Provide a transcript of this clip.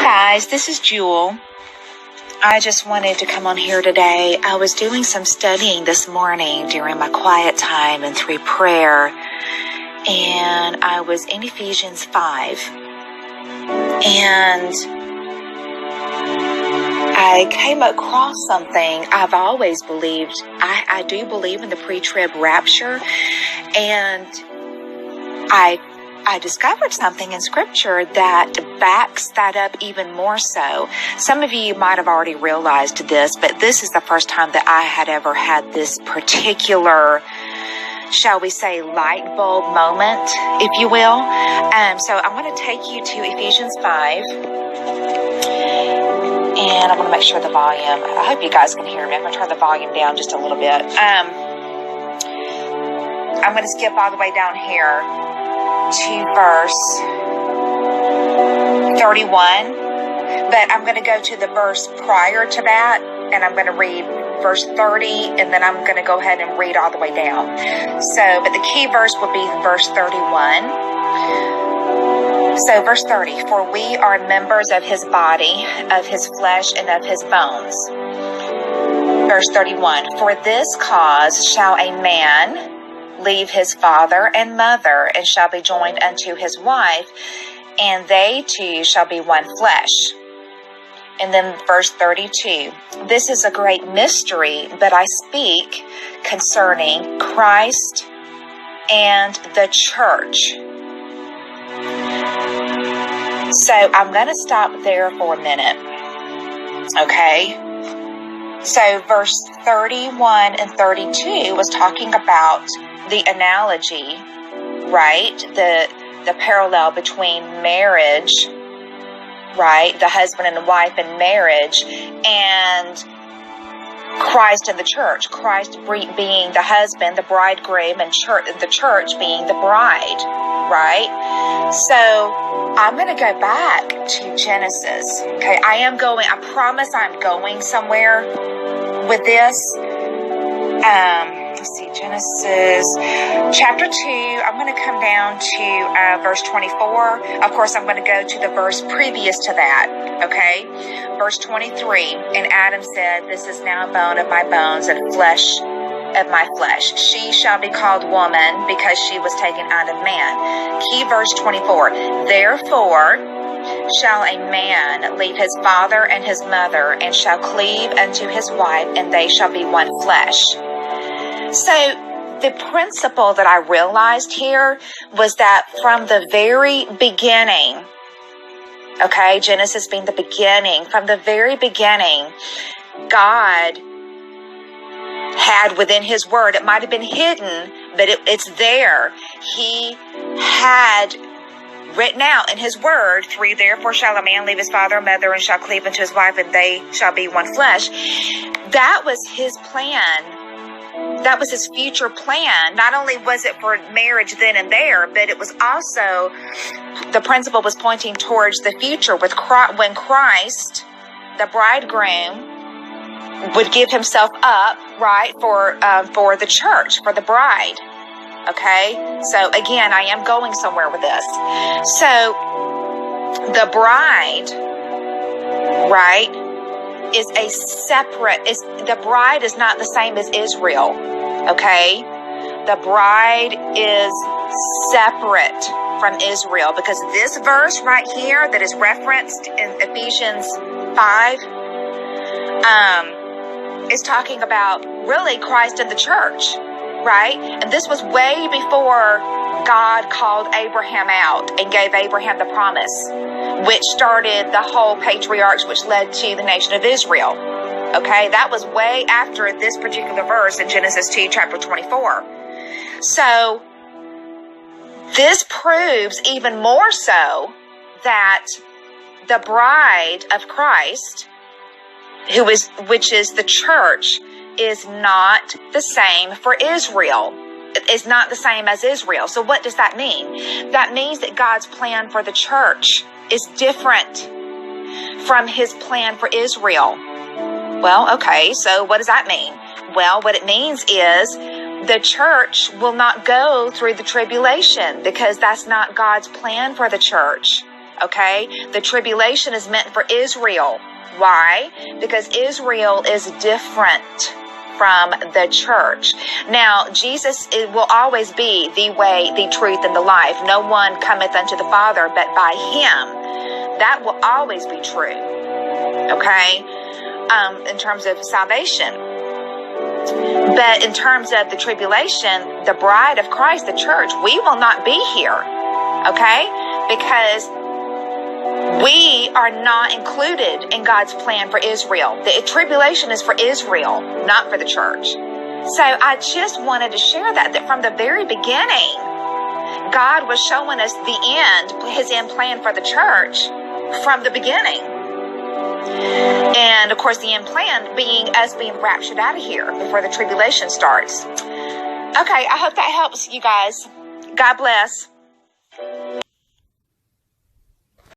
Guys, this is Jewel. I just wanted to come on here today. I was doing some studying this morning during my quiet time and through prayer, and I was in Ephesians 5, and I came across something I've always believed. I do believe in the pre-trib rapture, and I discovered something in Scripture that backs that up even more so. Some of you might have already realized this, but this is the first time that I had ever had this particular, shall we say, light bulb moment, if you will. So I'm going to take you to Ephesians 5, and I'm going to make sure the volume, I hope you guys can hear me. I'm going to turn the volume down just a little bit. I'm going to skip all the way down here to verse 31, but I'm going to go to the verse prior to that, and I'm going to read verse 30, and then I'm going to go ahead and read all the way down. But the key verse will be verse 31. So verse 30, for we are members of his body, of his flesh, and of his bones. Verse 31, for this cause shall a man leave his father and mother, and shall be joined unto his wife, and they two shall be one flesh. And then verse 32, this is a great mystery, but I speak concerning Christ and the church. So I'm going to stop there for a minute. Okay. So verse 31 and 32 was talking about the analogy, right? The parallel between marriage, right? The husband and the wife in marriage, and Christ and the church. Christ being the husband, the bridegroom, and the church being the bride, right? So I'm going to go back to Genesis. Okay, I promise I'm going somewhere with this. Let's see, Genesis chapter 2, I'm going to come down to verse 24. Of course, I'm going to go to the verse previous to that, okay? Verse 23, and Adam said, this is now bone of my bones and flesh of my flesh. She shall be called woman because she was taken out of man. Key verse 24, therefore shall a man leave his father and his mother, and shall cleave unto his wife, and they shall be one flesh. So the principle that I realized here was that from the very beginning, okay, Genesis being the beginning, from the very beginning, God had within his word, it might have been hidden, but it's there. He had written out in his word, therefore shall a man leave his father and mother, and shall cleave unto his wife, and they shall be one flesh. That was his plan. That was his future plan. Not only was it for marriage then and there, but it was also, the principle was pointing towards the future with when Christ, the bridegroom, would give himself up, right, for the church, for the bride. Okay? So again, I am going somewhere with this. So the bride, right, is the bride is not the same as Israel. Okay? The bride is separate from Israel, because this verse right here that is referenced in Ephesians 5 is talking about really Christ and the church, right? And this was way before God called Abraham out and gave Abraham the promise, which started the whole patriarchs, which led to the nation of Israel. Okay, that was way after this particular verse in Genesis 2, chapter 24. So this proves even more so that the bride of Christ, which is the church, is not the same for Israel. Is not the same as Israel. So what does that mean? That means that God's plan for the church is different from his plan for Israel. Well, okay, so what does that mean? Well, what it means is the church will not go through the tribulation, because that's not God's plan for the church. Okay? The tribulation is meant for Israel. Why? Because Israel is different from the church. Now, Jesus will always be the way, the truth, and the life. No one cometh unto the Father but by him. That will always be true. Okay? In terms of salvation. But in terms of the tribulation, the bride of Christ, the church, we will not be here. Okay? Because we are not included in God's plan for Israel. The tribulation is for Israel, not for the church. So I just wanted to share that from the very beginning, God was showing us the end, his end plan for the church from the beginning. And of course, the end plan being us being raptured out of here before the tribulation starts. Okay, I hope that helps you guys. God bless.